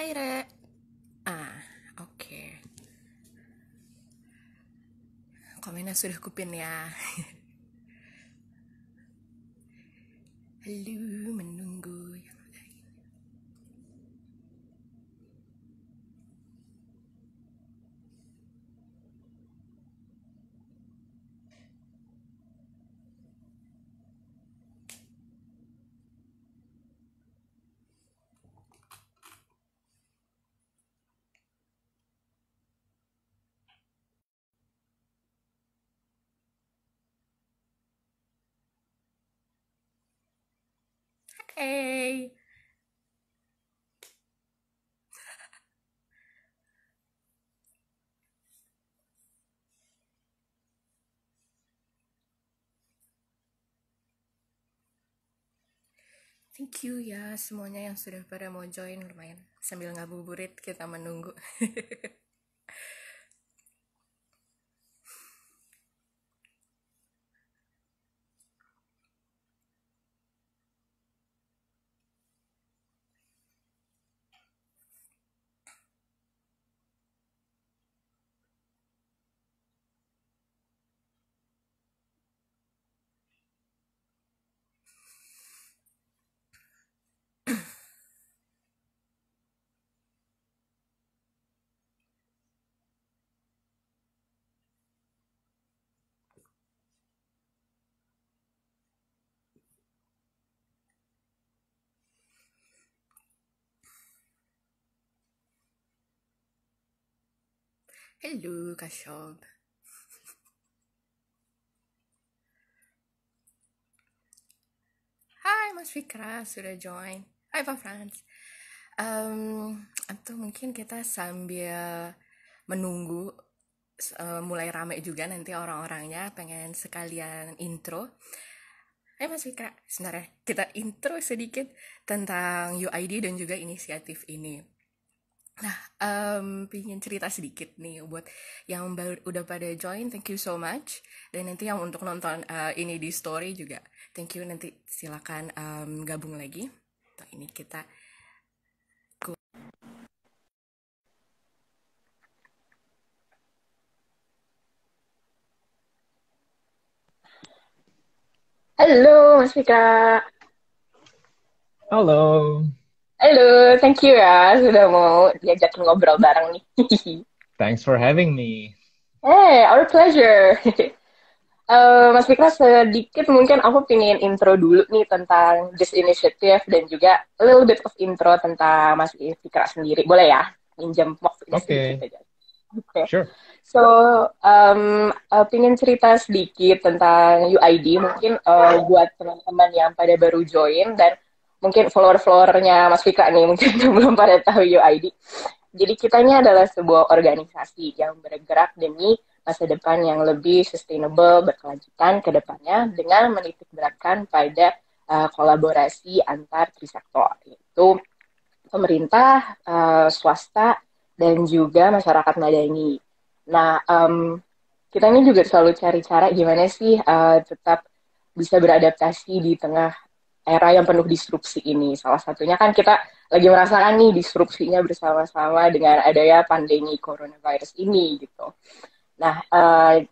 Hai Re. Ah, oke. Komennya sudah kupin ya. Halo, menunggu yang lain. Hey. Thank you ya semuanya yang sudah pada mau join, lumayan sambil ngabuburit kita menunggu. Halo Kak Shob. Hai Mas Fikra sudah join. Hai Pak Franz. Atau mungkin kita sambil menunggu mulai rame juga nanti orang-orangnya pengen sekalian intro. Hai Mas Fikra, sebenarnya kita intro sedikit tentang UID dan juga inisiatif ini. Nah, pengen cerita sedikit nih buat yang baru udah pada join, thank you so much. Dan nanti yang untuk nonton ini di story juga, thank you. Nanti silakan gabung lagi. Tuh, ini kita Halo, Mas Fika. Halo, Halo, thank you ya sudah mau diajakin ngobrol bareng nih. thanks for having me. Hey, our pleasure. Mas Fikra, sedikit mungkin aku pengen intro dulu nih tentang this initiative dan juga a little bit of intro tentang Mas Fikra sendiri. Boleh ya? Minjem waktunya sedikit Oke, aja. Oke. sure. So, pengen cerita sedikit tentang UID, mungkin buat teman-teman yang pada baru join dan mungkin follower-followernya Mas Fika nih, mungkin yang belum pada tahu UID. Jadi kita ini adalah sebuah organisasi yang bergerak demi masa depan yang lebih sustainable, berkelanjutan ke depannya dengan menitik beratkan pada kolaborasi antar trisektor, yaitu pemerintah, swasta, dan juga masyarakat madani. Nah, kita ini juga selalu cari cara gimana sih tetap bisa beradaptasi di tengah era yang penuh disrupsi ini. Salah satunya kan kita lagi merasakan nih disrupsinya bersama-sama dengan adanya pandemi coronavirus ini gitu. Nah,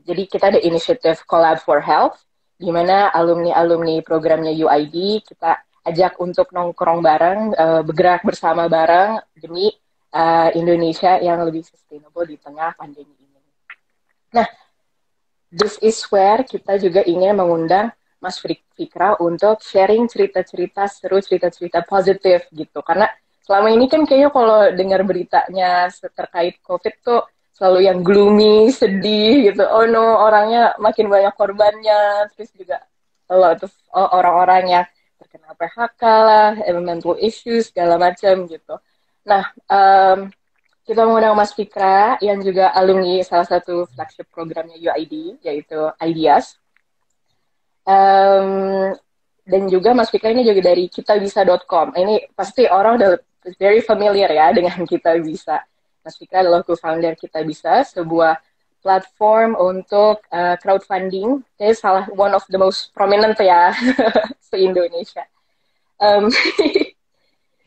jadi kita ada inisiatif Collab for Health, di mana alumni-alumni programnya UID kita ajak untuk nongkrong bareng, bergerak bersama bareng demi Indonesia yang lebih sustainable di tengah pandemi ini. Nah, this is where kita juga ingin mengundang Mas Fikra untuk sharing cerita-cerita seru, cerita-cerita positif gitu. Karena selama ini kan kayaknya kalau dengar beritanya terkait COVID tuh selalu yang gloomy, sedih gitu. Oh no, orangnya makin banyak korbannya. Terus juga orang-orang yang terkena PHK lah, mental issues, segala macam gitu. Nah, kita mengundang Mas Fikra yang juga alumni salah satu flagship programnya UID, yaitu IDEAS. Um, dan juga Mas Fikra ini juga dari kitabisa.com. Ini pasti orang udah very familiar ya dengan Kitabisa. Mas Fikra adalah co-founder Kitabisa, sebuah platform untuk crowdfunding. Ini salah one of the most prominent ya se-Indonesia. Um,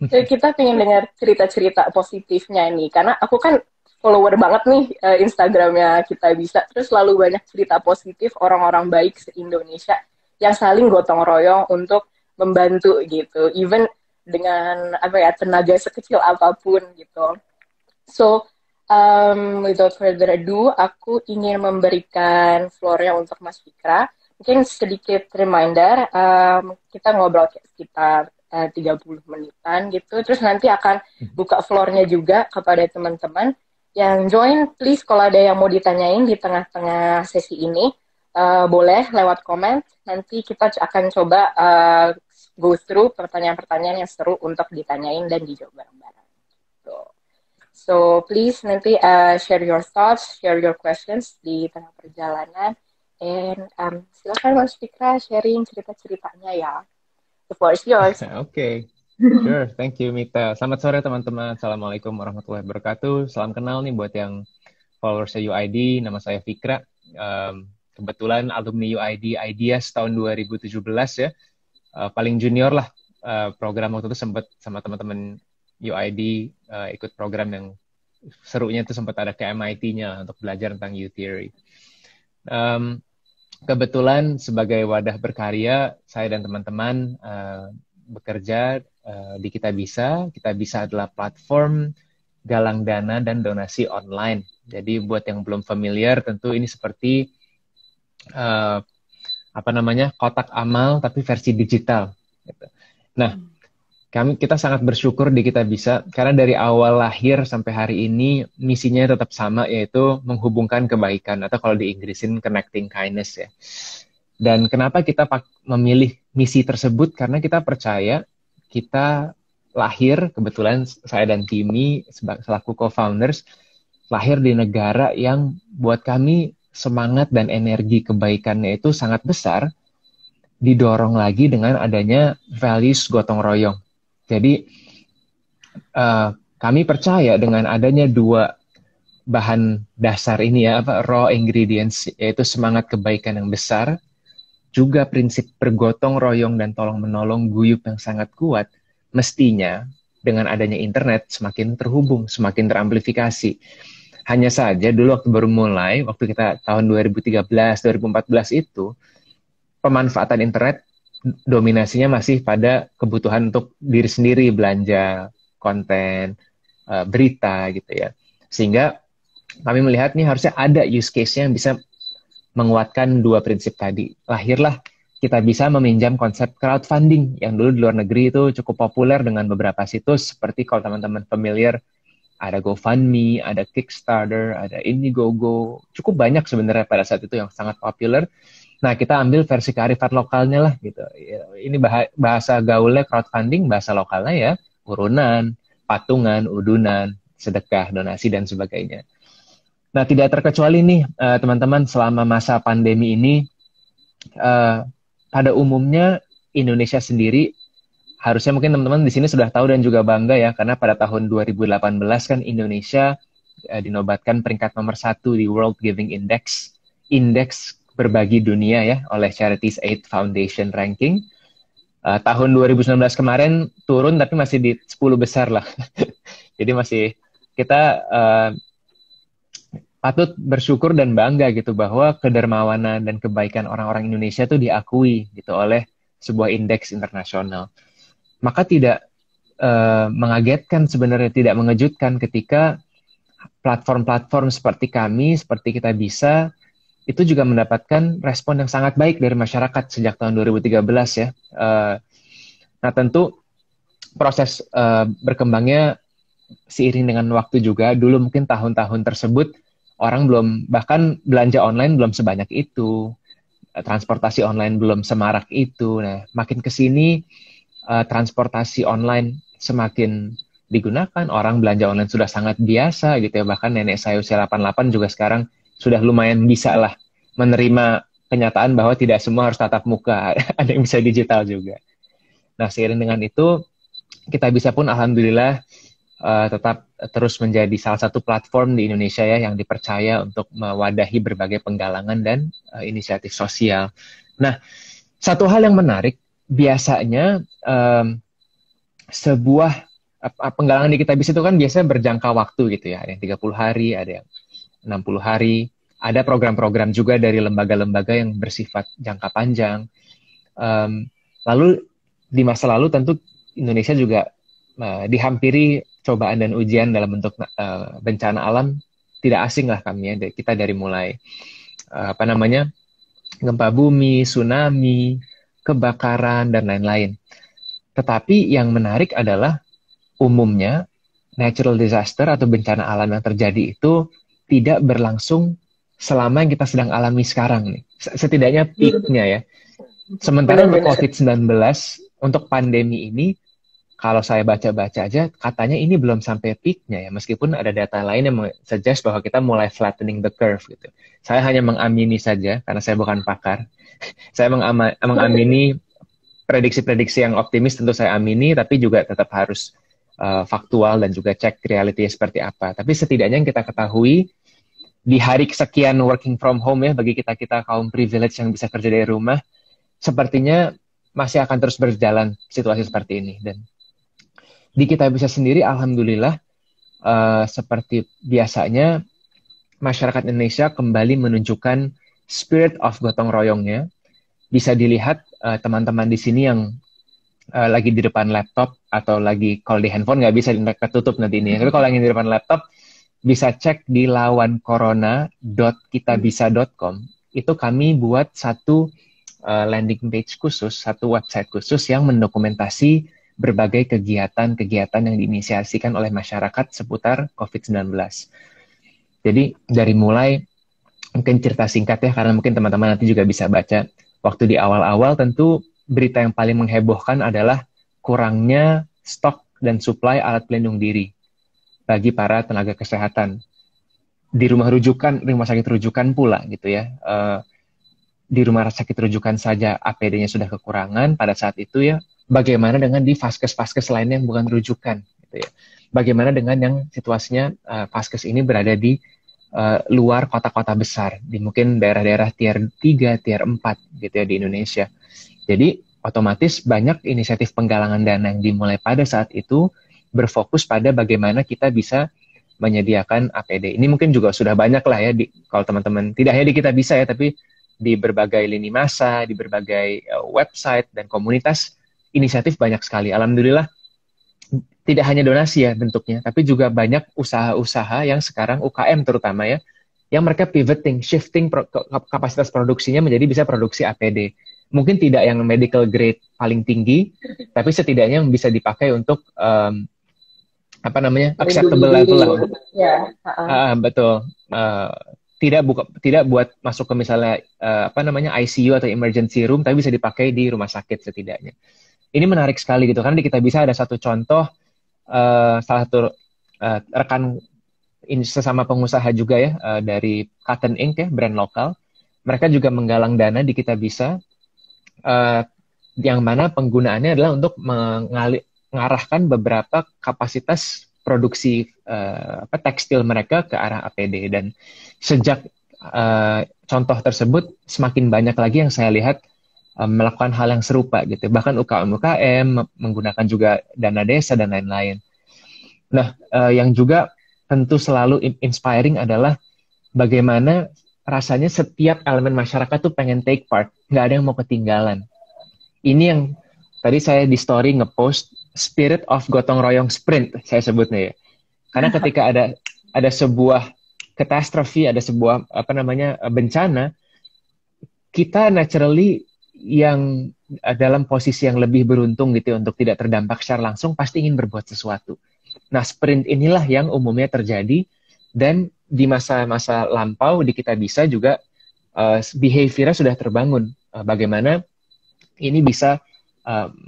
Jadi kita pengen dengar cerita-cerita positifnya nih, karena aku kan follower banget nih Instagramnya Kita Bisa, terus selalu banyak cerita positif orang-orang baik se-Indonesia yang saling gotong royong untuk membantu gitu, even dengan apa ya tenaga sekecil apapun gitu. So, without further ado, aku ingin memberikan floor-nya untuk Mas Fikra. Mungkin sedikit reminder, kita ngobrol sekitar 30 menitan gitu. Terus nanti akan buka floor-nya juga kepada teman-teman yang join. Please kalau ada yang mau ditanyain di tengah-tengah sesi ini, boleh lewat komen. Nanti kita akan coba go through pertanyaan-pertanyaan yang seru untuk ditanyain dan dijawab bareng-bareng. So please nanti share your thoughts, share your questions di tengah perjalanan. And silakan Mas Fikra sharing cerita-ceritanya ya. The floor is yours. Oke, sure. Thank you, Mita. Selamat sore, teman-teman. Assalamualaikum warahmatullahi wabarakatuh. Salam kenal nih buat yang followers UID. Nama saya Fikra. Kebetulan alumni UID Ideas tahun 2017 ya. Paling junior lah. Program waktu itu sempat sama teman-teman UID ikut program yang serunya itu sempat ada ke MIT-nya untuk belajar tentang U-Theory. Kebetulan sebagai wadah berkarya, saya dan teman-teman bekerja di Kita Bisa. Kita Bisa adalah platform galang dana dan donasi online. Jadi buat yang belum familiar, tentu ini seperti kotak amal tapi versi digital. Gitu. Nah, kita sangat bersyukur di Kita Bisa karena dari awal lahir sampai hari ini misinya tetap sama, yaitu menghubungkan kebaikan, atau kalau di Inggrisin connecting kindness ya. Dan kenapa kita memilih misi tersebut? Karena kita percaya kita lahir, kebetulan saya dan Timmy selaku co-founders lahir di negara yang buat kami semangat dan energi kebaikannya itu sangat besar, didorong lagi dengan adanya values gotong royong. Jadi kami percaya dengan adanya dua bahan dasar ini ya, raw ingredients, yaitu semangat kebaikan yang besar, juga prinsip bergotong royong dan tolong menolong guyup yang sangat kuat, mestinya dengan adanya internet semakin terhubung, semakin teramplifikasi. Hanya saja dulu waktu baru mulai, waktu kita tahun 2013, 2014 itu, pemanfaatan internet dominasinya masih pada kebutuhan untuk diri sendiri, belanja, konten, berita gitu ya. Sehingga kami melihat nih harusnya ada use case-nya yang bisa menguatkan dua prinsip tadi. Lahirlah Kita Bisa meminjam konsep crowdfunding yang dulu di luar negeri itu cukup populer dengan beberapa situs, seperti kalau teman-teman familiar, ada GoFundMe, ada Kickstarter, ada Indiegogo, cukup banyak sebenarnya pada saat itu yang sangat populer. Nah, kita ambil versi kearifan lokalnya lah gitu. Ini bahasa gaulnya crowdfunding, bahasa lokalnya ya urunan, patungan, udunan, sedekah, donasi, dan sebagainya. Nah, tidak terkecuali nih teman-teman, selama masa pandemi ini, pada umumnya Indonesia sendiri, harusnya mungkin teman-teman di sini sudah tahu dan juga bangga ya, karena pada tahun 2018 kan Indonesia dinobatkan peringkat nomor 1 di World Giving Index, indeks berbagi dunia ya, oleh Charities Aid Foundation ranking. Tahun 2019 kemarin turun tapi masih di 10 besar lah. Jadi masih kita patut bersyukur dan bangga gitu bahwa kedermawanan dan kebaikan orang-orang Indonesia itu diakui gitu oleh sebuah indeks internasional. Maka tidak mengagetkan sebenarnya, tidak mengejutkan ketika platform-platform seperti kami, seperti Kita Bisa, itu juga mendapatkan respon yang sangat baik dari masyarakat sejak tahun 2013 ya. Nah tentu proses berkembangnya seiring dengan waktu juga. Dulu mungkin tahun-tahun tersebut orang belum, bahkan belanja online belum sebanyak itu, transportasi online belum semarak itu. Nah makin kesini transportasi online semakin digunakan, orang belanja online sudah sangat biasa gitu ya. Bahkan nenek saya usia 88 juga sekarang sudah lumayan bisa lah menerima kenyataan bahwa tidak semua harus tatap muka, ada yang bisa digital juga. Nah, seiring dengan itu, Kita Bisa pun alhamdulillah tetap terus menjadi salah satu platform di Indonesia ya yang dipercaya untuk mewadahi berbagai penggalangan dan inisiatif sosial. Nah, satu hal yang menarik, biasanya sebuah penggalangan di Kitabisa itu kan biasanya berjangka waktu gitu ya. Ada yang 30 hari, ada yang 60 hari. Ada program-program juga dari lembaga-lembaga yang bersifat jangka panjang. Lalu di masa lalu tentu Indonesia juga dihampiri cobaan dan ujian dalam bentuk bencana alam. Tidak asing lah kami ya. Kita dari mulai gempa bumi, tsunami, kebakaran, dan lain-lain. Tetapi yang menarik adalah umumnya natural disaster atau bencana alam yang terjadi itu tidak berlangsung selama yang kita sedang alami sekarang nih. Setidaknya peak-nya ya. Sementara untuk COVID-19, untuk pandemi ini, kalau saya baca-baca aja, katanya ini belum sampai peak-nya ya. Meskipun ada data lain yang suggest bahwa kita mulai flattening the curve gitu. Saya hanya mengamini saja, karena saya bukan pakar. Saya mengamini prediksi-prediksi yang optimis tentu saya amini, tapi juga tetap harus faktual dan juga cek reality seperti apa. Tapi setidaknya yang kita ketahui, di hari kesekian working from home ya, bagi kita-kita kaum privilege yang bisa kerja dari rumah, sepertinya masih akan terus berjalan situasi seperti ini. Dan di Kitabisa sendiri, alhamdulillah, seperti biasanya, masyarakat Indonesia kembali menunjukkan spirit of gotong royongnya. Bisa dilihat teman-teman di sini yang lagi di depan laptop atau lagi kalau di handphone nggak bisa ketutup nanti ini. Tapi kalau lagi di depan laptop, bisa cek di lawancorona.kitabisa.com. Itu kami buat satu landing page khusus, satu website khusus yang mendokumentasi berbagai kegiatan-kegiatan yang diinisiasikan oleh masyarakat seputar COVID-19. Jadi dari mulai, mungkin cerita singkat ya, karena mungkin teman-teman nanti juga bisa baca. Waktu di awal-awal tentu berita yang paling menghebohkan adalah kurangnya stok dan supply alat pelindung diri bagi para tenaga kesehatan. Di rumah sakit rujukan pula gitu ya. Di rumah sakit rujukan saja APD-nya sudah kekurangan pada saat itu ya. Bagaimana dengan di vaskes-vaskes lainnya yang bukan rujukan gitu ya. Bagaimana dengan yang situasinya vaskes ini berada di luar kota-kota besar, di mungkin daerah-daerah tier 3, tier 4 gitu ya di Indonesia. Jadi otomatis banyak inisiatif penggalangan dana yang dimulai pada saat itu berfokus pada bagaimana kita bisa menyediakan APD. Ini mungkin juga sudah banyak lah ya, kalau teman-teman, tidak hanya di Kitabisa ya, tapi di berbagai lini masa, di berbagai website dan komunitas, inisiatif banyak sekali. Alhamdulillah, tidak hanya donasi ya bentuknya, tapi juga banyak usaha-usaha yang sekarang UKM terutama ya, yang mereka shifting kapasitas produksinya menjadi bisa produksi APD. Mungkin tidak yang medical grade paling tinggi, tapi setidaknya yang bisa dipakai untuk acceptable level lah. Ya. Betul. Tidak buat masuk ke misalnya ICU atau emergency room, tapi bisa dipakai di rumah sakit setidaknya. Ini menarik sekali gitu, karena di Kitabisa ada satu contoh, salah satu rekan sesama pengusaha juga ya, dari Cotton Ink ya, brand lokal. Mereka juga menggalang dana di Kitabisa, yang mana penggunaannya adalah untuk mengarahkan beberapa kapasitas produksi tekstil mereka ke arah APD. Dan sejak contoh tersebut, semakin banyak lagi yang saya lihat melakukan hal yang serupa gitu. Bahkan UKM menggunakan juga dana desa dan lain-lain. Nah, yang juga tentu selalu inspiring adalah bagaimana rasanya setiap elemen masyarakat tuh pengen take part, nggak ada yang mau ketinggalan. Ini yang tadi saya di story ngepost spirit of gotong royong sprint, saya sebutnya ya. Karena ketika ada sebuah katastrofi, ada sebuah bencana, kita naturally yang dalam posisi yang lebih beruntung gitu untuk tidak terdampak secara langsung pasti ingin berbuat sesuatu. Nah, sprint inilah yang umumnya terjadi, dan di masa-masa lampau di Kitabisa juga behavior-nya sudah terbangun. Bagaimana ini bisa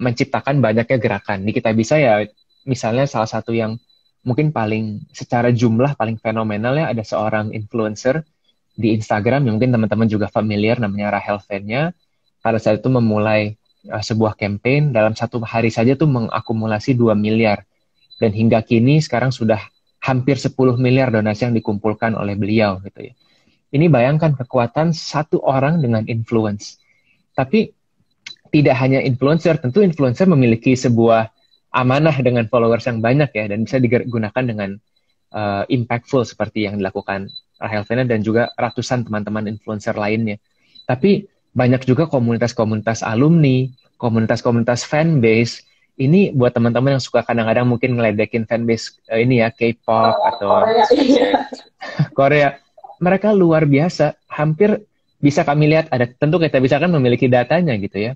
menciptakan banyaknya gerakan. Di Kitabisa ya, misalnya salah satu yang mungkin paling secara jumlah paling fenomenal ya, ada seorang influencer di Instagram yang mungkin teman-teman juga familiar, namanya Rahel Fenya. Pada saat itu memulai sebuah campaign, dalam satu hari saja tuh mengakumulasi 2 miliar. Dan hingga kini sekarang sudah hampir 10 miliar donasi yang dikumpulkan oleh beliau gitu ya. Ini bayangkan kekuatan satu orang dengan influence. Tapi tidak hanya influencer, tentu influencer memiliki sebuah amanah dengan followers yang banyak ya, dan bisa digunakan dengan impactful seperti yang dilakukan Rahel Fena dan juga ratusan teman-teman influencer lainnya. Tapi banyak juga komunitas-komunitas alumni, komunitas-komunitas fanbase. Ini buat teman-teman yang suka kadang-kadang mungkin ngeledekin fanbase ini ya, K-pop atau Korea. Mereka luar biasa, hampir bisa kami lihat, ada tentu kita bisa kan memiliki datanya gitu ya.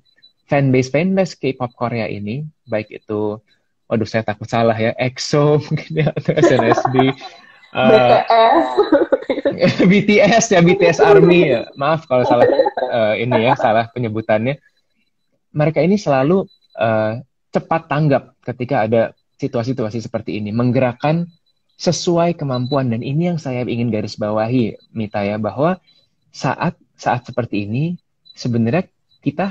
Fanbase K-pop Korea ini, baik itu, waduh saya takut salah ya, EXO mungkin ya, atau SNSD, BTS. BTS ya, BTS Army ya. Maaf kalau salah ini ya, salah penyebutannya. Mereka ini selalu cepat tanggap ketika ada situasi-situasi seperti ini, menggerakkan sesuai kemampuan, dan ini yang saya ingin garis bawahi, Mita ya, bahwa saat seperti ini sebenarnya kita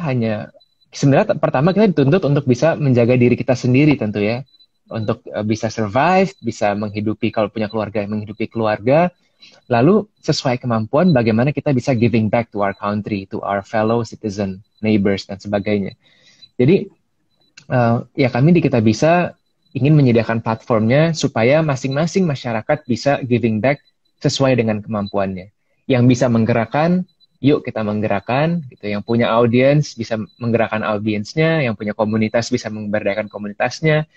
sebenarnya pertama kita dituntut untuk bisa menjaga diri kita sendiri tentu ya, untuk bisa survive, bisa menghidupi, kalau punya keluarga, menghidupi keluarga, lalu sesuai kemampuan bagaimana kita bisa giving back to our country, to our fellow citizen, neighbors, dan sebagainya. Jadi ya kami di Kita Bisa ingin menyediakan platformnya supaya masing-masing masyarakat bisa giving back sesuai dengan kemampuannya. Yang bisa menggerakkan, yuk kita menggerakkan, gitu. Yang punya audiens bisa menggerakkan audiensnya, yang punya komunitas bisa memberdayakan komunitasnya,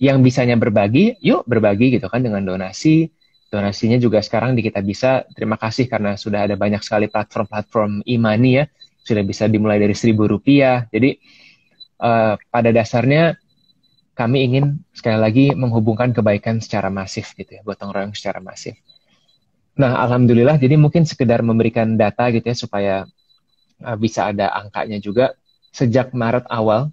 yang bisanya berbagi, yuk berbagi gitu kan dengan donasi. Donasinya juga sekarang di Kita Bisa, terima kasih karena sudah ada banyak sekali platform-platform e-money ya, sudah bisa dimulai dari Rp1.000. Jadi pada dasarnya kami ingin sekali lagi menghubungkan kebaikan secara masif gitu ya, gotong royong secara masif. Nah, alhamdulillah, jadi mungkin sekedar memberikan data gitu ya supaya bisa ada angkanya juga. Sejak Maret awal,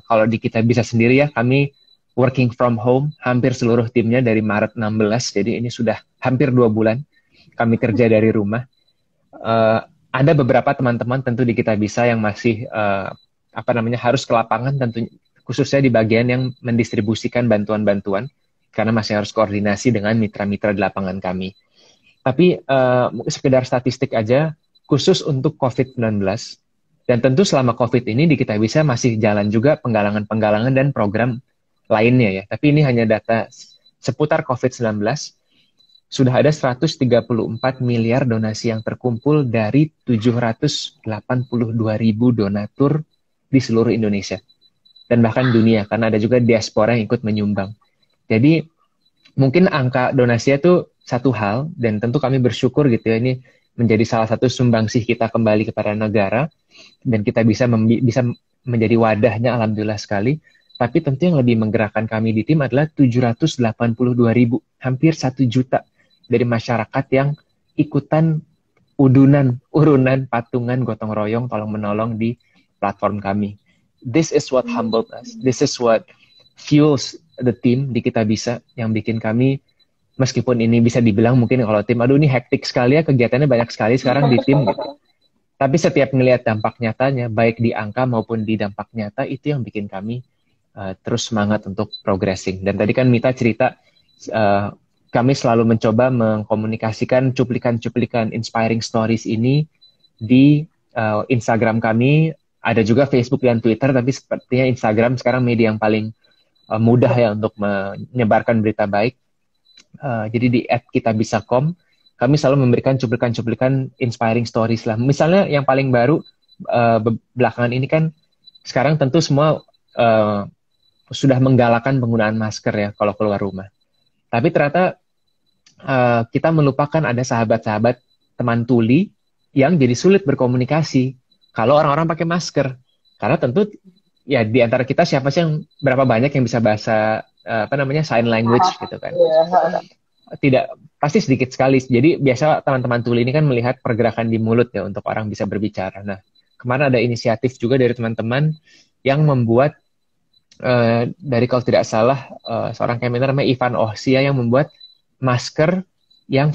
kalau di Kita Bisa sendiri ya, kami working from home, hampir seluruh timnya dari Maret 16, jadi ini sudah hampir 2 bulan kami kerja dari rumah. Ada beberapa teman-teman tentu di Kita Bisa yang masih harus ke lapangan, tentu khususnya di bagian yang mendistribusikan bantuan-bantuan, karena masih harus koordinasi dengan mitra-mitra di lapangan kami. Tapi sekedar statistik aja, khusus untuk COVID-19, dan tentu selama COVID ini di Kita Bisa masih jalan juga penggalangan-penggalangan dan program lainnya ya. Tapi ini hanya data seputar COVID-19, sudah ada 134 miliar donasi yang terkumpul dari 782.000 donatur di seluruh Indonesia. Dan bahkan dunia, karena ada juga diaspora yang ikut menyumbang. Jadi mungkin angka donasinya itu satu hal, dan tentu kami bersyukur gitu ya, ini menjadi salah satu sumbangsih kita kembali kepada negara, dan kita bisa menjadi wadahnya, alhamdulillah sekali. Tapi tentu yang lebih menggerakkan kami di tim adalah 782.000, hampir 1 juta dari masyarakat yang ikutan urunan, patungan, gotong royong, tolong menolong di platform kami. This is what humbled us. This is what fuels the team di Kita Bisa, yang bikin kami, meskipun ini bisa dibilang mungkin kalau tim, aduh ini hektik sekali ya, kegiatannya banyak sekali sekarang di tim gitu. Tapi setiap melihat dampak nyatanya, baik di angka maupun di dampak nyata, itu yang bikin kami terus semangat untuk progressing. Dan tadi kan Mita cerita, kami selalu mencoba mengkomunikasikan cuplikan-cuplikan inspiring stories ini di Instagram kami, ada juga Facebook dan Twitter, tapi sepertinya Instagram sekarang media yang paling mudah ya untuk menyebarkan berita baik. Jadi di @kitabisa.com kami selalu memberikan cuplikan-cuplikan inspiring stories lah. Misalnya yang paling baru belakangan ini kan, sekarang tentu semua sudah menggalakkan penggunaan masker ya kalau keluar rumah. Tapi ternyata kita melupakan ada sahabat-sahabat teman tuli yang jadi sulit berkomunikasi kalau orang-orang pakai masker. Karena tentu ya di antara kita siapa sih yang berapa banyak yang bisa bahasa sign language gitu kan. Tidak, pasti sedikit sekali. Jadi biasa teman-teman tuli ini kan melihat pergerakan di mulut ya untuk orang bisa berbicara. Nah, kemarin ada inisiatif juga dari teman-teman yang membuat dari kalau tidak salah seorang campaigner namanya Ivan Ohsia yang membuat masker yang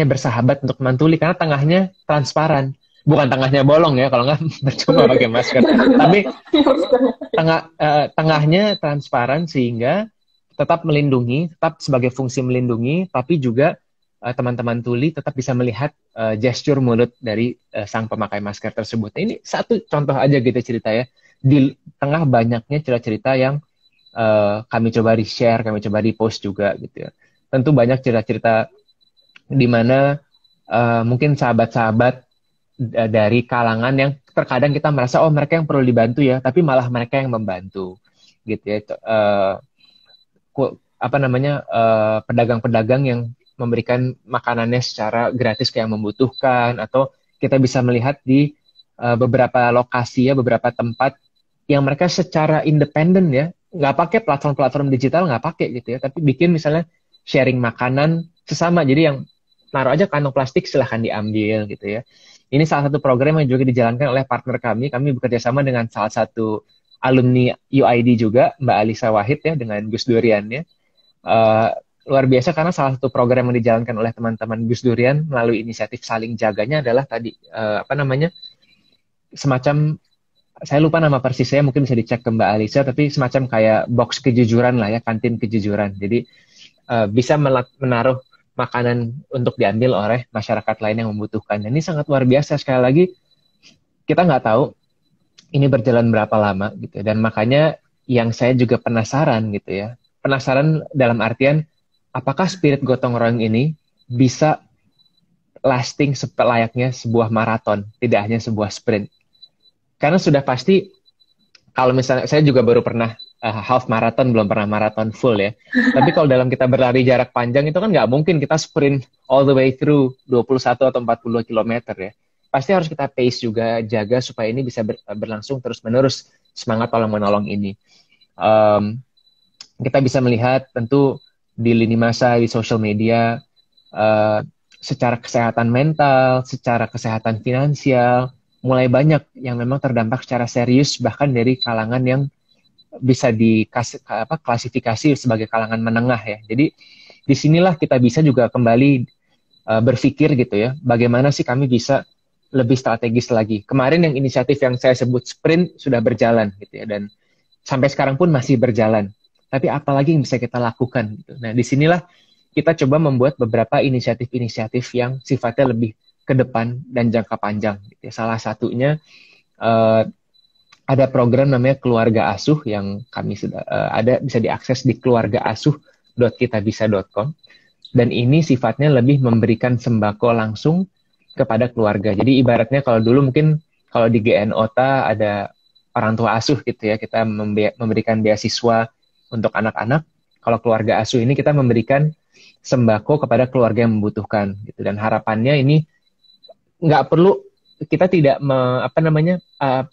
bersahabat untuk teman tuli, karena tengahnya transparan. Bukan tengahnya bolong ya, kalau nggak percuma pakai masker. Tapi tengahnya transparan sehingga tetap melindungi, tetap sebagai fungsi melindungi, tapi juga teman-teman tuli tetap bisa melihat gesture mulut dari sang pemakai masker tersebut. Ini satu contoh aja gitu cerita ya. tengah banyaknya cerita-cerita yang kami coba di-share, kami coba di-post juga gitu ya. Tentu banyak cerita-cerita di mana mungkin sahabat-sahabat dari kalangan yang terkadang kita merasa oh mereka yang perlu dibantu ya, tapi malah mereka yang membantu gitu ya. Pedagang-pedagang yang memberikan makanannya secara gratis ke yang membutuhkan, atau kita bisa melihat di beberapa lokasi ya, beberapa tempat yang mereka secara independen ya, nggak pakai platform-platform digital, nggak pakai gitu ya, tapi bikin misalnya sharing makanan sesama, jadi yang naruh aja kantong plastik silahkan diambil gitu ya. Ini salah satu program yang juga dijalankan oleh partner kami bekerja sama dengan salah satu alumni UID juga, Mbak Alisa Wahid ya, dengan Gus Durian ya. Luar biasa karena salah satu program yang dijalankan oleh teman-teman Gus Durian melalui inisiatif Saling Jaganya adalah tadi semacam, saya lupa nama persisnya, mungkin bisa dicek ke Mbak Alisa, tapi semacam kayak box kejujuran lah ya, kantin kejujuran. Jadi bisa menaruh makanan untuk diambil oleh masyarakat lain yang membutuhkan. Dan ini sangat luar biasa. Sekali lagi, kita nggak tahu ini berjalan berapa lama gitu. Dan makanya yang saya juga penasaran gitu ya. Penasaran dalam artian, apakah spirit gotong royong ini bisa lasting selayaknya sebuah maraton, tidak hanya sebuah sprint. Karena sudah pasti, kalau misalnya, saya juga baru pernah half marathon, belum pernah marathon full ya. Tapi kalau dalam kita berlari jarak panjang itu kan nggak mungkin kita sprint all the way through 21 atau 40 kilometer ya. Pasti harus kita pace juga, jaga supaya ini bisa berlangsung terus-menerus, semangat tolong-menolong ini. Kita bisa melihat tentu di lini masa, di social media, secara kesehatan mental, secara kesehatan finansial, mulai banyak yang memang terdampak secara serius, bahkan dari kalangan yang bisa diklasifikasi sebagai kalangan menengah ya. Jadi disinilah kita bisa juga kembali berpikir gitu ya, bagaimana sih kami bisa lebih strategis lagi. Kemarin yang inisiatif yang saya sebut sprint sudah berjalan gitu ya, dan sampai sekarang pun masih berjalan. Tapi apalagi yang bisa kita lakukan gitu. Nah disinilah kita coba membuat beberapa inisiatif-inisiatif yang sifatnya lebih ke depan dan jangka panjang. Gitu ya. Salah satunya ada program namanya Keluarga Asuh yang kami sudah ada, bisa diakses di keluargaasuh.kitabisa.com, dan ini sifatnya lebih memberikan sembako langsung kepada keluarga. Jadi ibaratnya kalau dulu mungkin kalau di GN OTA ada orang tua asuh gitu ya, kita memberikan beasiswa untuk anak-anak. Kalau Keluarga Asuh ini kita memberikan sembako kepada keluarga yang membutuhkan gitu, dan harapannya ini nggak perlu, kita tidak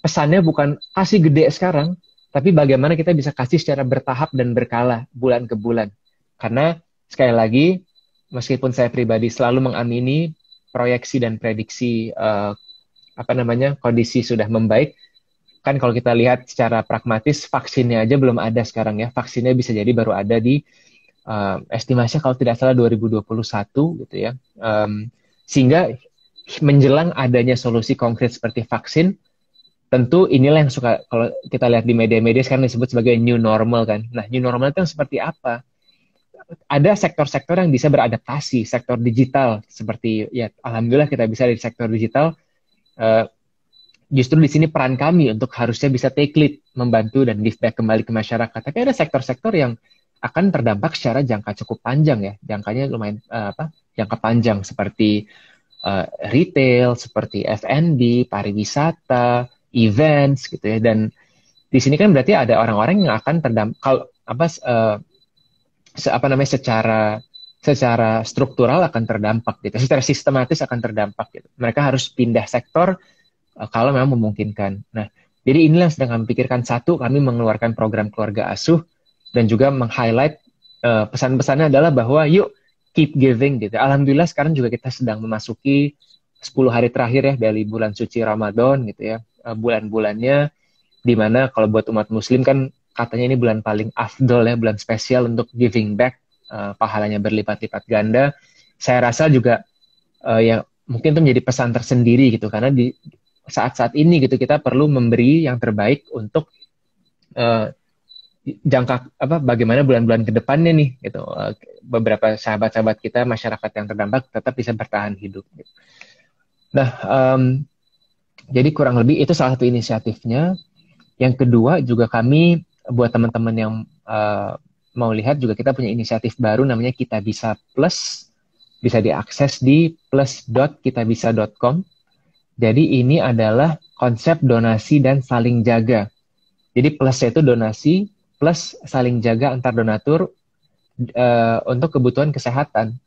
pesannya bukan kasih gede sekarang, tapi bagaimana kita bisa kasih secara bertahap dan berkala bulan ke bulan. Karena sekali lagi, meskipun saya pribadi selalu mengamini proyeksi dan prediksi kondisi sudah membaik, kan kalau kita lihat secara pragmatis, vaksinnya aja belum ada sekarang ya. Vaksinnya bisa jadi baru ada di estimasinya kalau tidak salah 2021 gitu ya. Sehingga menjelang adanya solusi konkret seperti vaksin, tentu inilah yang suka, kalau kita lihat di media-media sekarang disebut sebagai new normal kan. Nah, new normal itu seperti apa? Ada sektor-sektor yang bisa beradaptasi, sektor digital seperti ya, alhamdulillah kita bisa di sektor digital. Justru di sini peran kami untuk harusnya bisa take lead, membantu dan give back kembali ke masyarakat. Tapi ada sektor-sektor yang akan terdampak secara jangka cukup panjang ya, jangkanya lumayan jangka panjang, seperti retail, seperti F&B, pariwisata, events gitu ya. Dan di sini kan berarti ada orang-orang yang akan terdampak secara struktural akan terdampak gitu, secara sistematis akan terdampak gitu. Mereka harus pindah sektor kalau memang memungkinkan. Nah, jadi inilah yang sedang kami pikirkan. Satu, kami mengeluarkan program Keluarga Asuh dan juga meng-highlight pesan-pesannya adalah bahwa yuk keep giving gitu. Alhamdulillah sekarang juga kita sedang memasuki 10 hari terakhir ya dari bulan suci Ramadan gitu ya. Bulan-bulannya dimana kalau buat umat muslim kan katanya ini bulan paling afdol ya, bulan spesial untuk giving back, pahalanya berlipat-lipat ganda. Saya rasa juga ya mungkin itu menjadi pesan tersendiri gitu, karena di saat-saat ini gitu kita perlu memberi yang terbaik untuk bagaimana bulan-bulan ke depannya nih gitu. Beberapa sahabat-sahabat kita, masyarakat yang terdampak tetap bisa bertahan hidup gitu. Nah, jadi kurang lebih itu salah satu inisiatifnya. Yang kedua juga kami buat teman-teman yang mau lihat juga kita punya inisiatif baru namanya Kita Bisa Plus. Bisa diakses di plus.kitabisa.com. Jadi ini adalah konsep donasi dan saling jaga. Jadi plusnya itu donasi plus saling jaga antar donatur untuk kebutuhan kesehatan.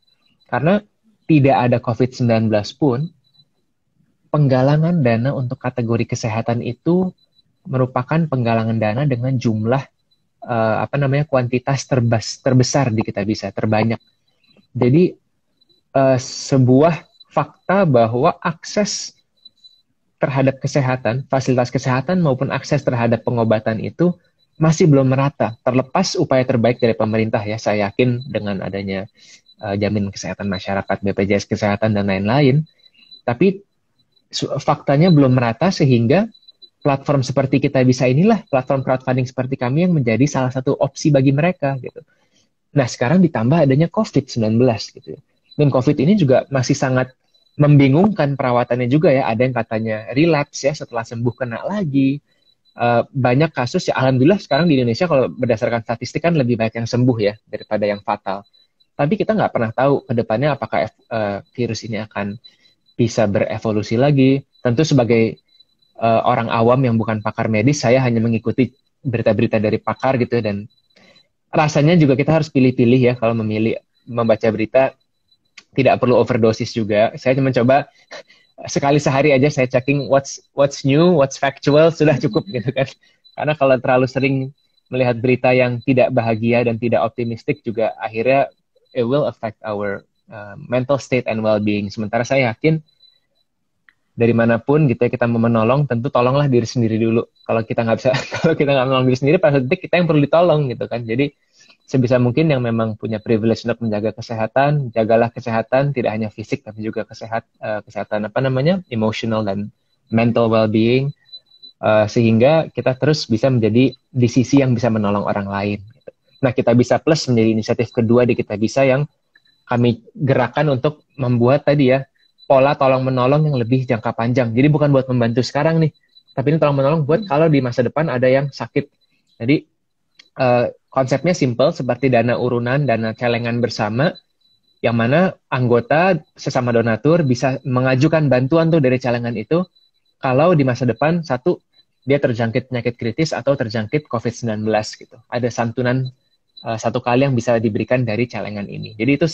Karena tidak ada COVID-19 pun, penggalangan dana untuk kategori kesehatan itu merupakan penggalangan dana dengan jumlah kuantitas terbesar di Kitabisa, terbanyak. Jadi sebuah fakta bahwa akses terhadap kesehatan, fasilitas kesehatan maupun akses terhadap pengobatan itu masih belum merata. Terlepas upaya terbaik dari pemerintah ya, saya yakin dengan adanya jaminan kesehatan masyarakat, BPJS Kesehatan dan lain-lain, tapi faktanya belum merata sehingga platform seperti Kita Bisa inilah, platform crowdfunding seperti kami yang menjadi salah satu opsi bagi mereka gitu. Nah, sekarang ditambah adanya COVID-19 gitu. Dan COVID ini juga masih sangat membingungkan perawatannya juga ya. Ada yang katanya relapse ya setelah sembuh kena lagi. Banyak kasus ya, alhamdulillah sekarang di Indonesia kalau berdasarkan statistik kan lebih banyak yang sembuh ya daripada yang fatal. Tapi kita nggak pernah tahu ke depannya apakah virus ini akan bisa berevolusi lagi. Tentu sebagai orang awam yang bukan pakar medis, saya hanya mengikuti berita-berita dari pakar gitu ya, dan rasanya juga kita harus pilih-pilih ya kalau memilih membaca berita, tidak perlu overdosis juga. Saya cuma coba sekali sehari aja saya checking what's new, what's factual, sudah cukup gitu kan. Karena kalau terlalu sering melihat berita yang tidak bahagia dan tidak optimistik juga akhirnya it will affect our mental state and well-being. Sementara saya yakin dari manapun gitu ya, kita mau menolong, tentu tolonglah diri sendiri dulu. Kalau kita nggak bisa, kalau kita nggak menolong diri sendiri, pada detik kita yang perlu ditolong gitu kan. Jadi sebisa mungkin yang memang punya privilege untuk menjaga kesehatan, jagalah kesehatan, tidak hanya fisik tapi juga kesehatan emotional dan mental well-being, sehingga kita terus bisa menjadi di sisi yang bisa menolong orang lain. Gitu. Nah, Kita Bisa Plus menjadi inisiatif kedua di Kita Bisa yang kami gerakan untuk membuat tadi ya pola tolong menolong yang lebih jangka panjang. Jadi bukan buat membantu sekarang nih, tapi ini tolong menolong buat kalau di masa depan ada yang sakit. Jadi konsepnya simple seperti dana urunan, dana celengan bersama, yang mana anggota sesama donatur bisa mengajukan bantuan tuh dari celengan itu kalau di masa depan satu dia terjangkit penyakit kritis atau terjangkit COVID-19 gitu. Ada santunan satu kali yang bisa diberikan dari celengan ini. Jadi itu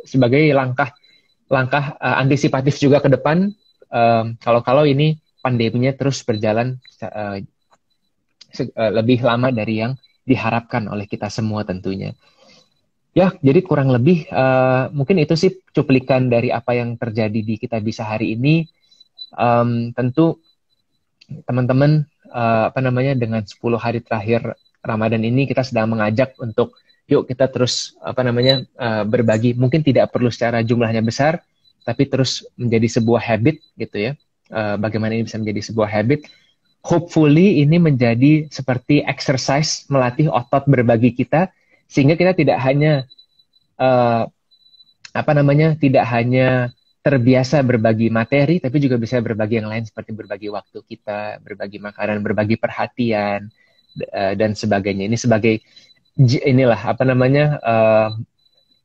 sebagai langkah antisipatif juga ke depan kalau ini pandeminya terus berjalan lebih lama dari yang diharapkan oleh kita semua tentunya. Ya, jadi kurang lebih mungkin itu sih cuplikan dari apa yang terjadi di Kita Bisa hari ini. Tentu teman-teman dengan 10 hari terakhir Ramadan ini kita sedang mengajak untuk yuk kita terus berbagi. Mungkin tidak perlu secara jumlahnya besar, tapi terus menjadi sebuah habit gitu ya. Bagaimana ini bisa menjadi sebuah habit? Hopefully ini menjadi seperti exercise melatih otot berbagi kita sehingga kita tidak hanya tidak hanya terbiasa berbagi materi tapi juga bisa berbagi yang lain seperti berbagi waktu kita, berbagi makanan, berbagi perhatian dan sebagainya. Ini sebagai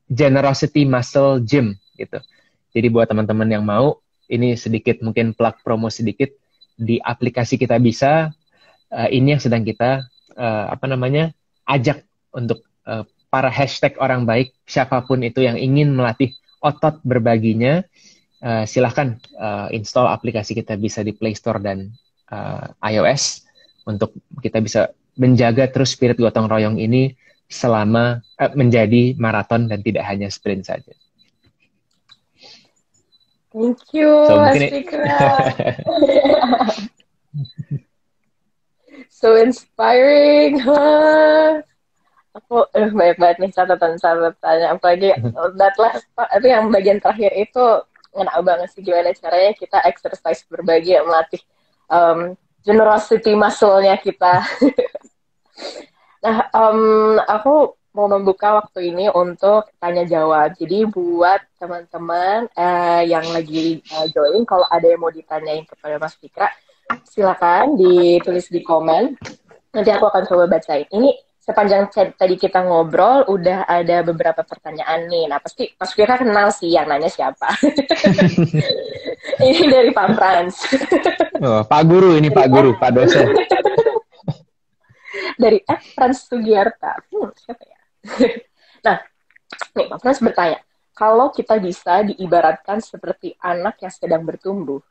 generosity muscle gym gitu. Jadi buat teman-teman yang mau, ini sedikit mungkin plug promo sedikit. Di aplikasi Kita Bisa ini yang sedang kita ajak untuk para hashtag orang baik, siapapun itu yang ingin melatih otot berbaginya, silahkan install aplikasi Kita Bisa di Play Store dan iOS untuk kita bisa menjaga terus spirit gotong royong ini selama menjadi maraton dan tidak hanya sprint saja. Thank you, Mas Fikra. So inspiring. Aku banyak banget nih catatan-catatannya. Apalagi itu yang bagian terakhir itu ngena banget sih gimana caranya kita exercise berbagi, melatih generosity muscle-nya kita. Nah, aku mau membuka waktu ini untuk tanya jawab. Jadi buat teman-teman yang lagi join, kalau ada yang mau ditanyain kepada Mas Fikra, Silakan ditulis di komen. Nanti aku akan coba bacain. Ini sepanjang tadi kita ngobrol, udah ada beberapa pertanyaan nih. Nah, pasti Mas Fira kenal sih yang nanya siapa. Ini dari Pak Frans. Oh, Pak Guru ini, Pak Guru, Pak dosen. Dari Frans Sugiarta. Siapa ya? Nah, nih Pak Frans bertanya, kalau kita bisa diibaratkan seperti anak yang sedang bertumbuh,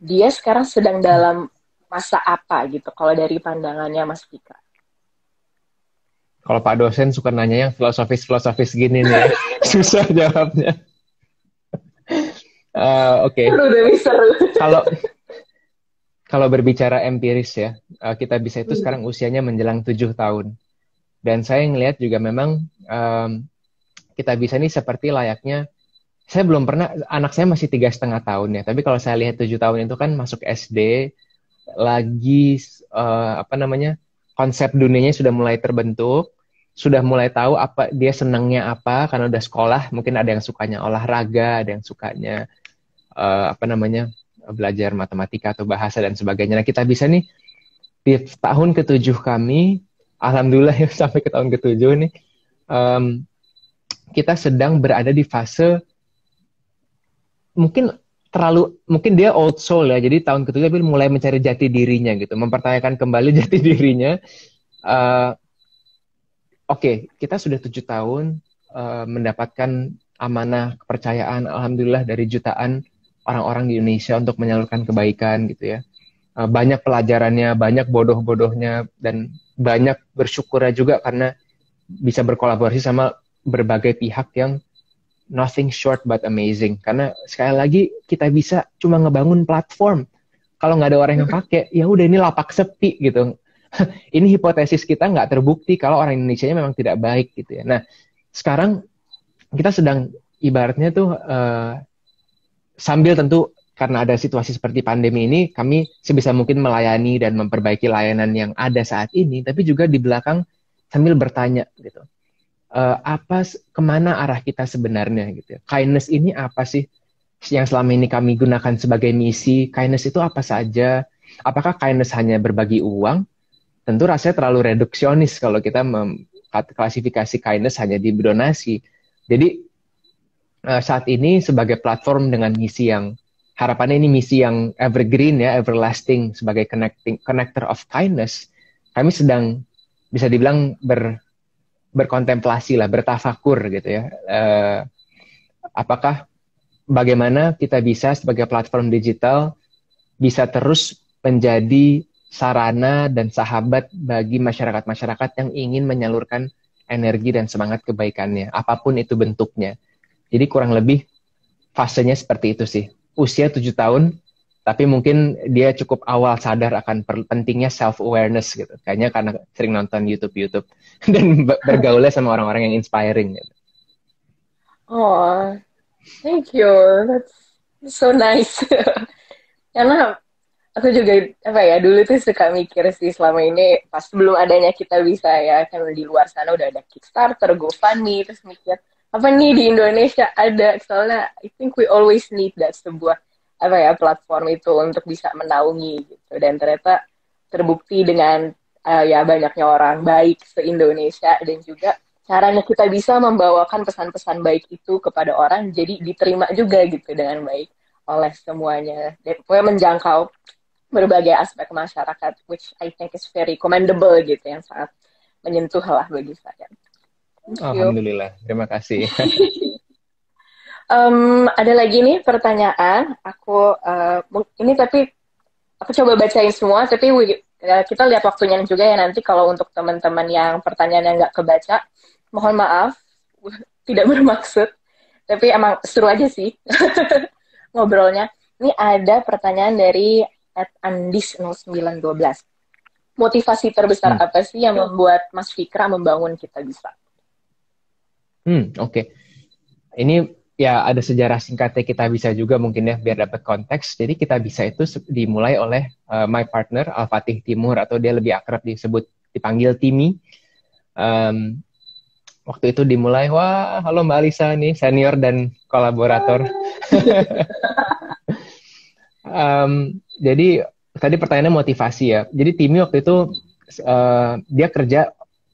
dia sekarang sedang dalam masa apa gitu, kalau dari pandangannya Mas Fika? Kalau Pak dosen suka nanya yang filosofis-filosofis gini nih, susah jawabnya. Oke. Seru. Kalau berbicara empiris ya, kita bisa itu sekarang usianya menjelang 7 tahun. Dan saya ngelihat juga memang kita bisa nih seperti layaknya, saya belum pernah, anak saya masih 3,5 tahun ya, tapi kalau saya lihat 7 tahun itu kan masuk SD, lagi konsep dunianya sudah mulai terbentuk, sudah mulai tahu apa dia senangnya apa, karena udah sekolah, mungkin ada yang sukanya olahraga, ada yang sukanya belajar matematika atau bahasa dan sebagainya. Nah, kita bisa nih di tahun ke-7 kami, alhamdulillah ya sampai ke tahun ke-7 nih, kita sedang berada di fase mungkin dia old soul ya, jadi tahun ke-7 dia mulai mencari jati dirinya gitu, mempertanyakan kembali jati dirinya. Oke, kita sudah 7 tahun mendapatkan amanah kepercayaan, alhamdulillah dari jutaan orang-orang di Indonesia untuk menyalurkan kebaikan gitu ya. Banyak pelajarannya, banyak bodoh-bodohnya, dan banyak bersyukurnya juga karena bisa berkolaborasi sama berbagai pihak yang nothing short but amazing. Karena sekali lagi kita bisa cuma ngebangun platform. Kalau nggak ada orang yang pakai, ya udah ini lapak sepi gitu. Ini hipotesis kita nggak terbukti kalau orang Indonesia-nya memang tidak baik gitu ya. Nah, sekarang kita sedang ibaratnya tuh sambil tentu karena ada situasi seperti pandemi ini, kami sebisa mungkin melayani dan memperbaiki layanan yang ada saat ini, tapi juga di belakang sambil bertanya gitu, kemana arah kita sebenarnya gitu. Kindness ini apa sih yang selama ini kami gunakan sebagai misi? Kindness itu apa saja? Apakah kindness hanya berbagi uang? Tentu rasanya terlalu reduksionis kalau kita klasifikasi kindness hanya di donasi. Jadi saat ini sebagai platform dengan misi yang harapannya ini misi yang evergreen ya, everlasting, sebagai connector of kindness, kami sedang bisa dibilang berkontemplasi lah, bertafakur gitu ya. Apakah bagaimana kita bisa sebagai platform digital bisa terus menjadi sarana dan sahabat bagi masyarakat-masyarakat yang ingin menyalurkan energi dan semangat kebaikannya, apapun itu bentuknya. Jadi kurang lebih fasenya seperti itu sih. Usia 7 tahun, tapi mungkin dia cukup awal sadar akan pentingnya self-awareness gitu. Kayaknya karena sering nonton YouTube dan bergaulnya sama orang-orang yang inspiring gitu. Oh, thank you. That's so nice. Karena aku juga dulu tuh suka mikir sih selama ini pas belum adanya kita bisa ya, kan di luar sana udah ada Kickstarter, GoFundMe, terus mikir apa nih di Indonesia ada, soalnya I think we always need that sebuah platform itu untuk bisa menaungi gitu, dan ternyata terbukti dengan ya banyaknya orang baik se-Indonesia, dan juga caranya kita bisa membawakan pesan-pesan baik itu kepada orang jadi diterima juga gitu dengan baik oleh semuanya, dan pokoknya menjangkau berbagai aspek masyarakat, which I think is very commendable gitu, yang sangat menyentuh lah bagi saya. Alhamdulillah, terima kasih. Ada lagi nih pertanyaan. Ini tapi aku coba bacain semua, tapi kita lihat waktunya juga ya nanti. Kalau untuk teman-teman yang pertanyaannya nggak kebaca, mohon maaf, tidak bermaksud. Tapi emang seru aja sih ngobrolnya. Ini ada pertanyaan dari @andis0912. Motivasi terbesar apa sih yang membuat Mas Fikra membangun Kita Bisa? Oke. Ini ya ada sejarah singkatnya Kita Bisa juga mungkin ya, biar dapat konteks. Jadi Kita Bisa itu dimulai oleh my partner Al-Fatih Timur, atau dia lebih akrab dipanggil Timi. Waktu itu dimulai, wah halo Mbak Alisa nih, senior dan kolaborator. Jadi tadi pertanyaannya motivasi ya. Jadi Timi waktu itu dia kerja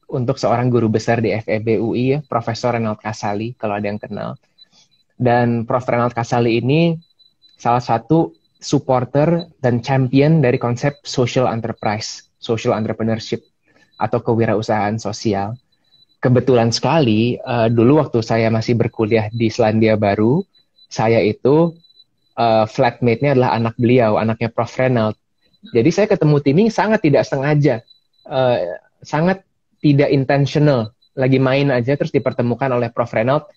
untuk seorang guru besar di FEB UI ya, Profesor Renald Kasali kalau ada yang kenal. Dan Prof. Renald Kasali ini salah satu supporter dan champion dari konsep social enterprise, social entrepreneurship atau kewirausahaan sosial. Kebetulan sekali dulu waktu saya masih berkuliah di Selandia Baru, saya itu flatmate-nya adalah anak beliau, anaknya Prof. Renald. Jadi saya ketemu Timi sangat tidak sengaja, sangat tidak intentional. Lagi main aja terus dipertemukan oleh Prof. Renald.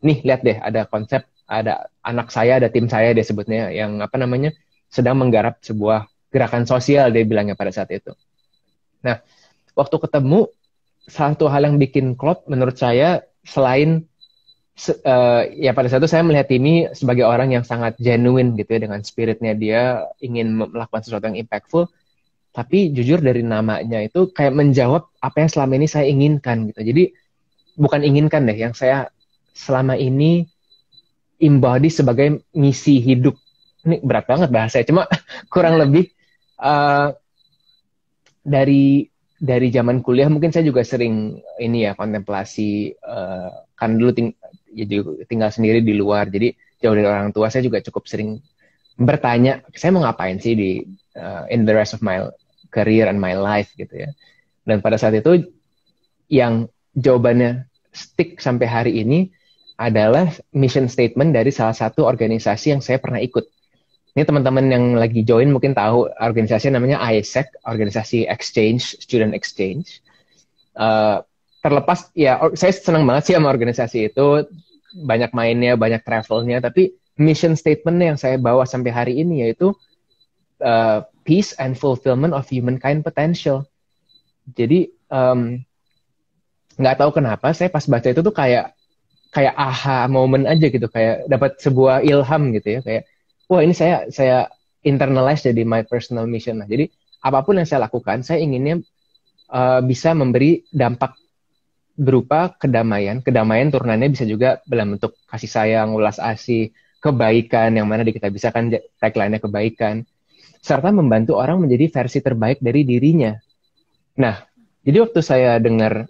Nih lihat deh ada konsep, ada anak saya, ada tim saya dia sebutnya yang apa namanya sedang menggarap sebuah gerakan sosial dia bilangnya pada saat itu. Nah waktu ketemu satu hal yang bikin klop menurut saya selain ya pada saat itu saya melihat Timi sebagai orang yang sangat genuine gitu ya dengan spiritnya dia ingin melakukan sesuatu yang impactful, tapi jujur dari namanya itu kayak menjawab apa yang selama ini saya inginkan gitu. Jadi bukan inginkan deh, yang saya selama ini embody sebagai misi hidup. Ini berat banget bahasanya, cuma kurang lebih uh, dari zaman kuliah mungkin saya juga sering ini ya kontemplasi kan dulu tinggal sendiri di luar, jadi jauh dari orang tua. Saya juga cukup sering bertanya saya mau ngapain sih di in the rest of my career and my life gitu ya. Dan pada saat itu yang jawabannya stick sampai hari ini adalah mission statement dari salah satu organisasi yang saya pernah ikut. Ini teman-teman yang lagi join mungkin tahu organisasi namanya ISEC, organisasi exchange, student exchange. Terlepas ya, saya senang banget sih sama organisasi itu, banyak mainnya, banyak travelnya, tapi mission statement yang saya bawa sampai hari ini yaitu peace and fulfillment of humankind potential. Jadi nggak tahu kenapa saya pas baca itu tuh kayak aha moment aja gitu, kayak dapat sebuah ilham gitu ya, kayak wah ini saya internalize jadi my personal mission lah. Jadi apapun yang saya lakukan, saya inginnya bisa memberi dampak berupa kedamaian. Kedamaian turunannya bisa juga dalam bentuk kasih sayang, ulas asih, kebaikan, yang mana di kita bisa kan tagline-nya kebaikan, serta membantu orang menjadi versi terbaik dari dirinya. Nah, jadi waktu saya dengar,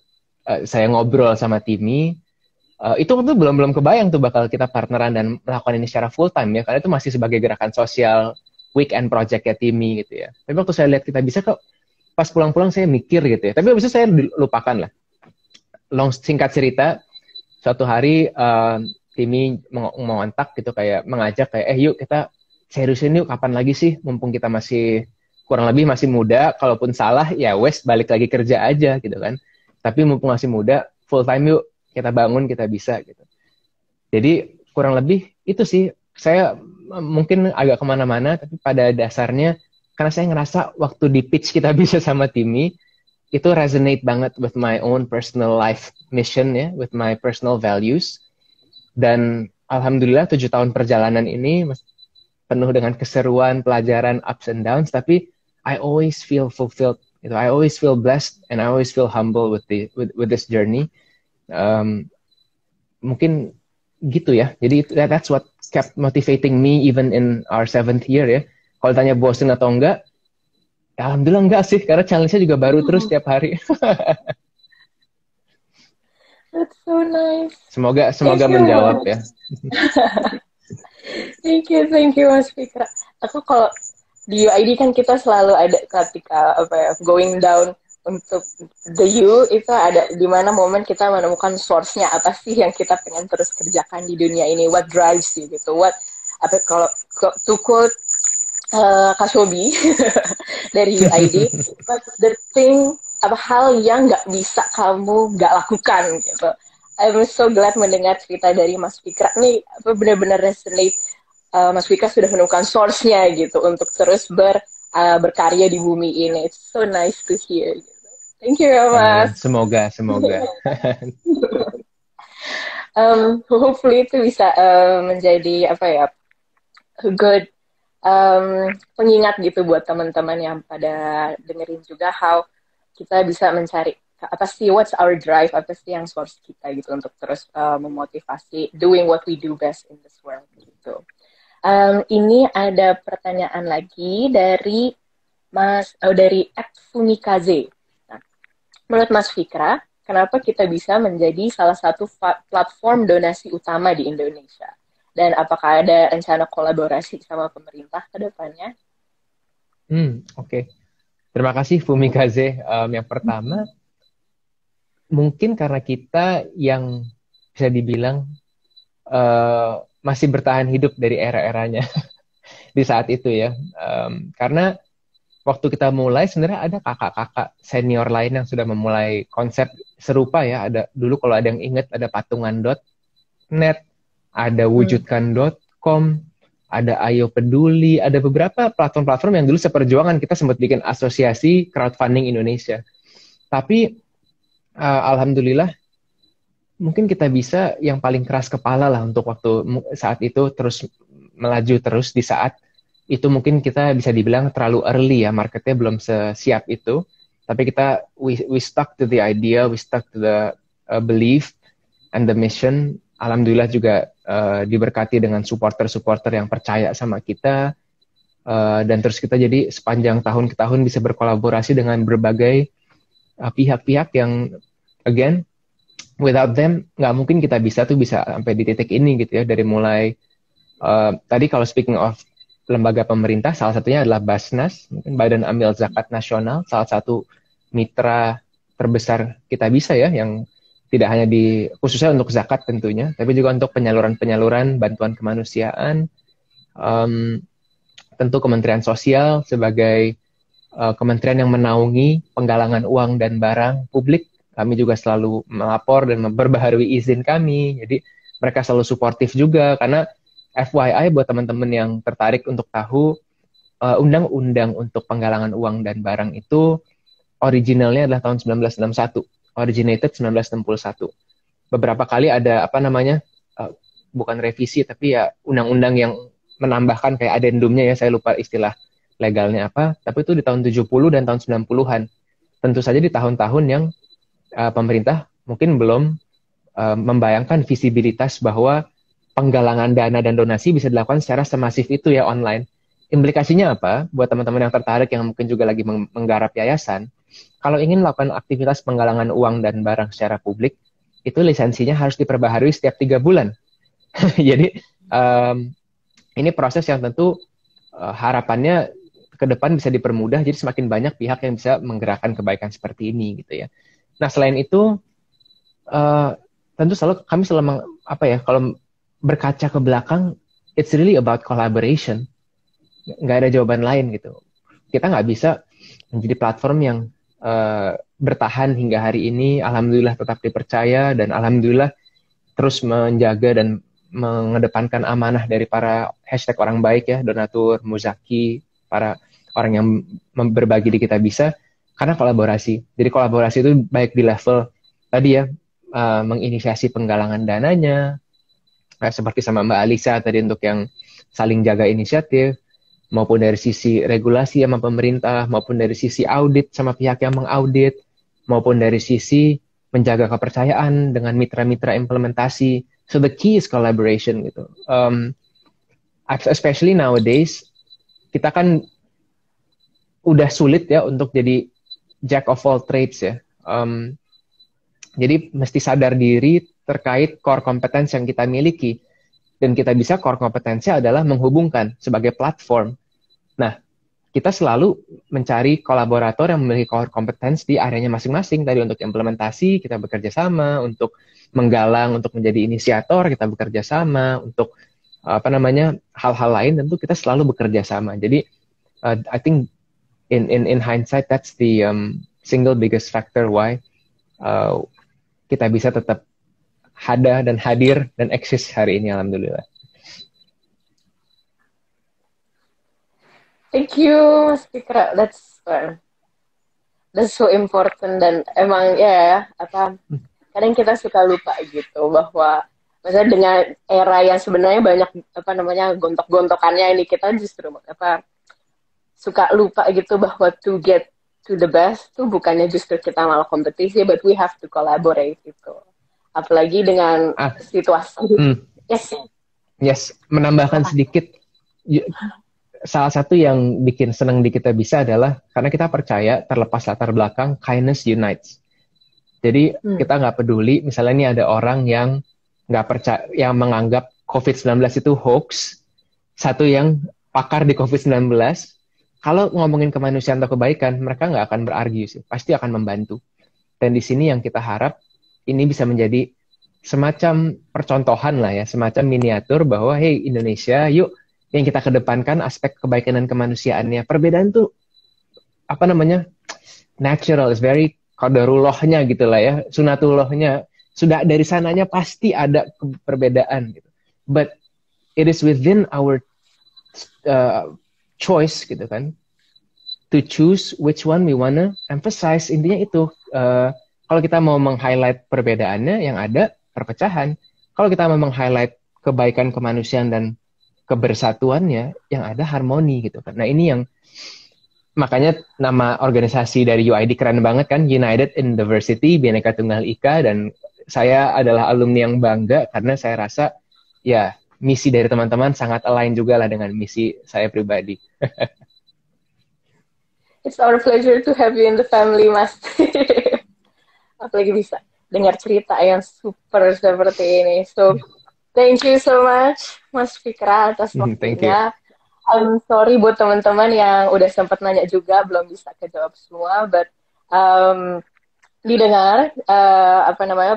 saya ngobrol sama Timi, itu tuh belum kebayang tuh bakal kita partneran dan melakukan ini secara full time ya, karena itu masih sebagai gerakan sosial weekend project ya Timi gitu ya. Tapi waktu saya lihat kita bisa kok, pas pulang-pulang saya mikir gitu ya. Tapi habis itu saya lupakan lah. Singkat cerita, suatu hari Timi mengontak gitu, kayak mengajak kayak yuk kita seriusin yuk, kapan lagi sih, mumpung kita masih kurang lebih masih muda, kalaupun salah ya wes balik lagi kerja aja gitu kan. Tapi mumpung masih muda, full time yuk, kita bangun, kita bisa gitu. Jadi kurang lebih itu sih, saya mungkin agak kemana-mana, tapi pada dasarnya karena saya ngerasa waktu di pitch kita bisa sama Timi, itu resonate banget with my own personal life mission ya, with my personal values. Dan alhamdulillah 7 tahun perjalanan ini penuh dengan keseruan, pelajaran, ups and downs, tapi I always feel fulfilled. Gitu. I always feel blessed and I always feel humble with this journey. Mungkin gitu ya. Jadi that's what kept motivating me even in our 7th year ya. Kalau tanya bosen atau enggak, ya alhamdulillah enggak sih, karena challenge-nya juga baru terus tiap hari. That's so nice. Semoga menjawab ya. Thank you Mas Fikra. Aku kalau di UID kan kita selalu ada ketika going down untuk the U, itu ada di mana momen kita menemukan source-nya apa sih yang kita pengen terus kerjakan di dunia ini, what drives you gitu, kalau to quote Kashobi dari UID, but the thing, hal yang nggak bisa kamu nggak lakukan gitu. I'm so glad mendengar cerita dari Mas Fikra nih, benar-benar resonate. Mas Fikra sudah menemukan source-nya gitu untuk terus berkarya di bumi ini. It's so nice to hear. Thank you ya Mas. Semoga. Hopefully itu bisa menjadi good pengingat gitu buat teman-teman yang pada dengerin juga, how kita bisa mencari apa sih, what's our drive, apa sih yang source kita gitu untuk terus memotivasi doing what we do best in this world gitu. Ini ada pertanyaan lagi dari dari @fumikaze. Nah, menurut Mas Fikra, kenapa kita bisa menjadi salah satu platform donasi utama di Indonesia? Dan apakah ada rencana kolaborasi sama pemerintah ke depannya? Oke. Terima kasih Fumikaze. Yang pertama, mungkin karena kita yang bisa dibilang masih bertahan hidup dari era-eranya di saat itu ya. Karena waktu kita mulai sebenarnya ada kakak-kakak senior lain yang sudah memulai konsep serupa ya. Ada dulu kalau ada yang ingat ada patungan.net, ada wujudkan.com, ada Ayo Peduli, ada beberapa platform-platform yang dulu seperjuangan kita sempat bikin asosiasi crowdfunding Indonesia. Tapi alhamdulillah mungkin kita bisa yang paling keras kepala lah untuk waktu saat itu terus melaju terus di saat itu mungkin kita bisa dibilang terlalu early ya, marketnya belum sesiap itu. Tapi kita we stuck to the idea, we stuck to the belief and the mission. Alhamdulillah juga diberkati dengan supporter-supporter yang percaya sama kita. Dan terus kita jadi sepanjang tahun ke tahun bisa berkolaborasi dengan berbagai pihak-pihak yang again without them nggak mungkin kita bisa sampai di titik ini gitu ya. Dari mulai tadi kalau speaking of lembaga pemerintah, salah satunya adalah Basnas, mungkin Badan Amil Zakat Nasional, salah satu mitra terbesar kita bisa ya, yang tidak hanya khususnya untuk zakat tentunya, tapi juga untuk penyaluran-penyaluran bantuan kemanusiaan. Tentu Kementerian Sosial sebagai kementerian yang menaungi penggalangan uang dan barang publik, kami juga selalu melapor dan memperbaharui izin kami. Jadi mereka selalu suportif juga, karena FYI buat teman-teman yang tertarik untuk tahu, undang-undang untuk penggalangan uang dan barang itu originalnya adalah tahun 1961, originated 1961. Beberapa kali ada bukan revisi tapi ya undang-undang yang menambahkan kayak adendumnya ya, saya lupa istilah legalnya apa, tapi itu di tahun 70 dan tahun 90-an. Tentu saja di tahun-tahun yang pemerintah mungkin belum membayangkan visibilitas bahwa penggalangan dana dan donasi bisa dilakukan secara semasif itu ya online. Implikasinya apa? Buat teman-teman yang tertarik yang mungkin juga lagi menggarap yayasan, kalau ingin melakukan aktivitas penggalangan uang dan barang secara publik, itu lisensinya harus diperbaharui setiap 3 bulan. Jadi ini proses yang tentu harapannya ke depan bisa dipermudah, jadi semakin banyak pihak yang bisa menggerakkan kebaikan seperti ini gitu ya. Nah selain itu, tentu kami selalu kalau berkaca ke belakang, it's really about collaboration. Nggak ada jawaban lain gitu. Kita nggak bisa menjadi platform yang bertahan hingga hari ini. Alhamdulillah tetap dipercaya, dan alhamdulillah terus menjaga dan mengedepankan amanah dari para hashtag orang baik ya, donatur, muzaki, para orang yang berbagi di Kita Bisa, karena kolaborasi. Jadi kolaborasi itu baik di level tadi ya, menginisiasi penggalangan dananya, seperti sama Mbak Alisa tadi untuk yang saling jaga inisiatif, maupun dari sisi regulasi sama pemerintah, maupun dari sisi audit sama pihak yang mengaudit, maupun dari sisi menjaga kepercayaan dengan mitra-mitra implementasi. So the key is collaboration gitu. Especially nowadays, kita kan udah sulit ya untuk jadi jack of all trades ya. Jadi mesti sadar diri terkait core competence yang kita miliki. Dan Kita Bisa core kompetensi adalah menghubungkan sebagai platform. Nah, kita selalu mencari kolaborator yang memiliki core competence di areanya masing-masing. Tadi untuk implementasi, kita bekerja sama. Untuk menggalang, untuk menjadi inisiator, kita bekerja sama. Untuk hal-hal lain, tentu kita selalu bekerja sama. Jadi, I think in hindsight, that's the single biggest factor why Kita Bisa tetap ada dan hadir dan eksis hari ini, alhamdulillah. Thank you, Mas Fikra. That's so important, dan emang kadang kita suka lupa gitu bahwa maksudnya dengan era yang sebenarnya banyak gontok-gontokannya ini, kita justru suka lupa gitu bahwa to get to the best tuh bukannya justru kita malah kompetisi, but we have to collaborate gitu. Apalagi dengan situasi. Yes, menambahkan sedikit salah satu yang bikin senang di Kita Bisa adalah karena kita percaya terlepas latar belakang, kindness unites. Jadi kita nggak peduli, misalnya ini ada orang yang nggak percaya, yang menganggap COVID-19 itu hoax, satu yang pakar di COVID-19, kalau ngomongin kemanusiaan atau kebaikan, mereka nggak akan berargu sih, pasti akan membantu. Dan di sini yang kita harap, ini bisa menjadi semacam percontohan lah ya, semacam miniatur bahwa, hey Indonesia, yuk yang kita kedepankan aspek kebaikan dan kemanusiaannya. Perbedaan tuh apa namanya natural, is very qadarullahnya gitu lah ya, sunatullahnya sudah dari sananya pasti ada perbedaan gitu. But it is within our choice gitu kan, to choose which one we wanna emphasize. Intinya itu kalau kita mau meng-highlight perbedaannya, yang ada perpecahan. Kalau kita mau meng-highlight kebaikan kemanusiaan dan kebersatuannya, yang ada harmoni gitu kan. Nah ini yang makanya nama organisasi dari UID keren banget kan, United in Diversity, Bhinneka Tunggal Ika, dan saya adalah alumni yang bangga karena saya rasa ya misi dari teman-teman sangat align juga lah dengan misi saya pribadi. It's our pleasure to have you in the family, Mas. Apalagi bisa dengar cerita yang super seperti ini. So, thank you so much, Mas Fikra, atas waktunya. I'm sorry buat teman-teman yang udah sempat nanya juga, belum bisa kejawab semua, but didengar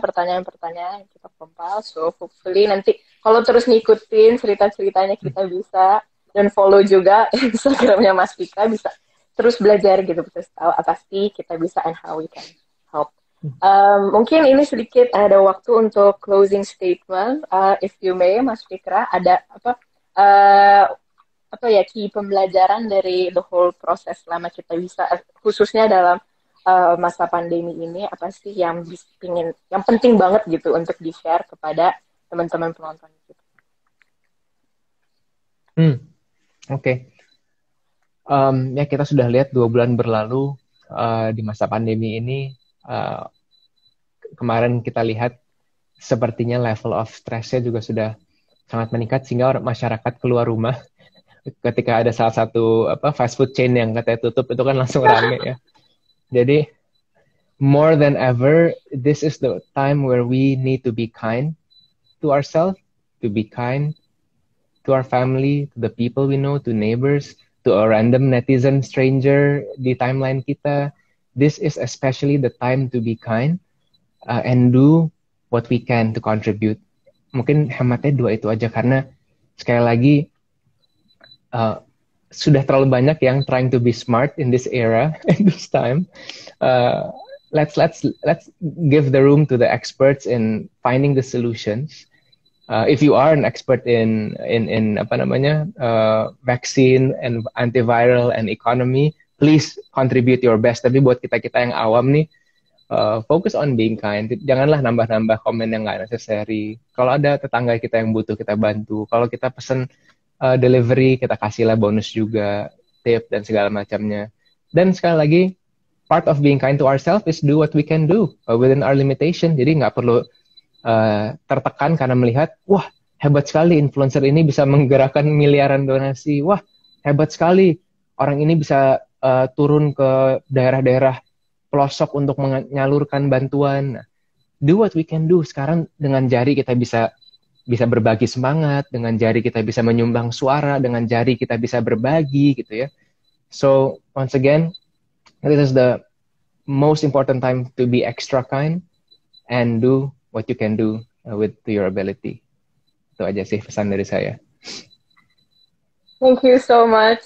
pertanyaan-pertanyaan yang kita compile. So, hopefully nanti kalau terus ngikutin cerita-ceritanya Kita Bisa, dan follow juga Instagramnya Mas Fikra, bisa terus belajar gitu, terus tahu apa sih Kita Bisa and how we can help. Mungkin ini sedikit ada waktu untuk closing statement. If you may, Mas Fikra, ada key pembelajaran dari the whole proses selama Kita Bisa, khususnya dalam masa pandemi ini, apa sih yang penting banget gitu untuk di-share kepada teman-teman penonton kita? Oke. Ya kita sudah lihat 2 bulan berlalu di masa pandemi ini. Kemarin kita lihat sepertinya level of stress-nya juga sudah sangat meningkat sehingga masyarakat keluar rumah. Ketika ada salah satu fast food chain yang katanya tutup, itu kan langsung rame ya. Jadi more than ever, this is the time where we need to be kind to ourselves, to be kind to our family, to the people we know, to neighbors, to a random netizen stranger di timeline kita. This is especially the time to be kind and do what we can to contribute. Mungkin hematnya 2 itu aja, karena sekali lagi sudah terlalu banyak yang trying to be smart in this era, in this time. Let's give the room to the experts in finding the solutions. If you are an expert in vaccine and antiviral and economy, please contribute your best. Tapi buat kita yang awam nih, focus on being kind. Janganlah nambah-nambah komen yang nggak necessary. Kalau ada tetangga kita yang butuh, kita bantu. Kalau kita pesen delivery, kita kasihlah bonus juga, tip dan segala macamnya. Dan sekali lagi, part of being kind to ourselves is do what we can do within our limitation. Jadi nggak perlu tertekan karena melihat, wah hebat sekali influencer ini bisa menggerakkan miliaran donasi. Wah hebat sekali orang ini bisa turun ke daerah-daerah pelosok untuk menyalurkan bantuan. Nah, do what we can do. Sekarang dengan jari kita bisa berbagi semangat, dengan jari kita bisa menyumbang suara, dengan jari kita bisa berbagi gitu ya. So once again, this is the most important time to be extra kind and do what you can do to your ability. Itu aja sih pesan dari saya. Thank you so much.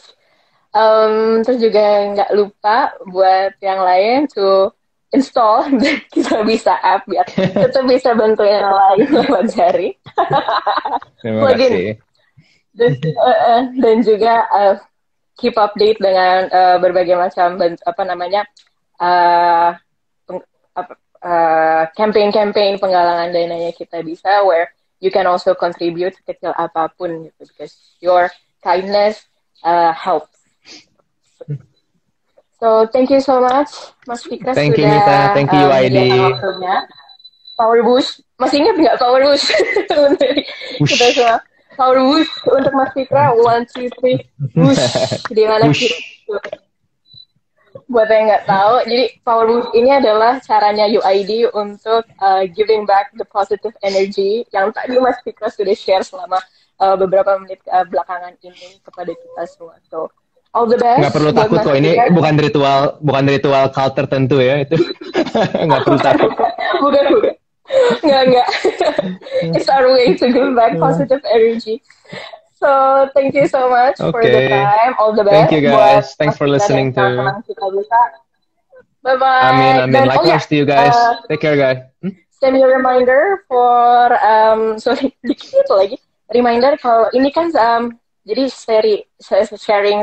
Terus juga nggak lupa buat yang lain to install Kita Bisa app biar kita bisa bantuin yang lain lewat jari. Terima kasih. Dan juga keep update dengan berbagai macam campaign penggalangan dananya Kita Bisa, where you can also contribute kecil apapun gitu, because your kindness helps. So thank you so much, Mas Fikra, thank sudah you, Mita. Thank you, UID. Power Boost, masih ingat nggak Power Boost? Kita semua Power whoosh untuk Mas Fikra. 1, 2, 3. Whoosh. Di mana Whoosh. kita? Buat yang nggak tahu, jadi Power Whoosh ini adalah caranya UID untuk giving back the positive energy yang tadi Mas Fikra sudah share selama beberapa menit belakangan ini kepada kita semua. So, all the best. Nggak perlu buat takut Mas kok, ini Fikra. bukan ritual cult tertentu ya itu. Nggak perlu takut. Bukan. Enggak. It's our way to give back positive energy. So, thank you so much for the Okay. time. All the best. Thank you guys. buat Thanks Mas for Fikra listening dan teman-teman kita bisa. Bye-bye. Amin. Dan, Likewise to you guys. Take care, guys. Send me a reminder for sorry dikit lagi reminder kalau ini kan jadi sharing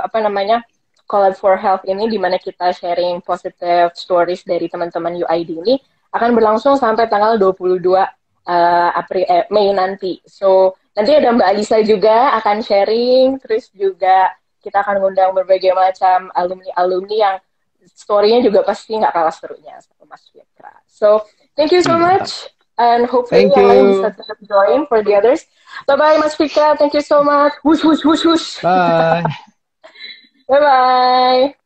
apa namanya Collab for Health ini di mana kita sharing positive stories dari teman-teman UID ini akan berlangsung sampai tanggal 22 Mei nanti. So nanti ada Mbak Alisa juga akan sharing, terus juga kita akan mengundang berbagai macam alumni-alumni yang story-nya juga pasti nggak kalah serunya sama Mas Fikra. So thank you so much, and hopefully Thank yang lain you. bisa tetap join for the others. Bye-bye, Mas Fikra. Thank you so much. Whoosh, whoosh, whoosh, whoosh. Bye. Bye-bye.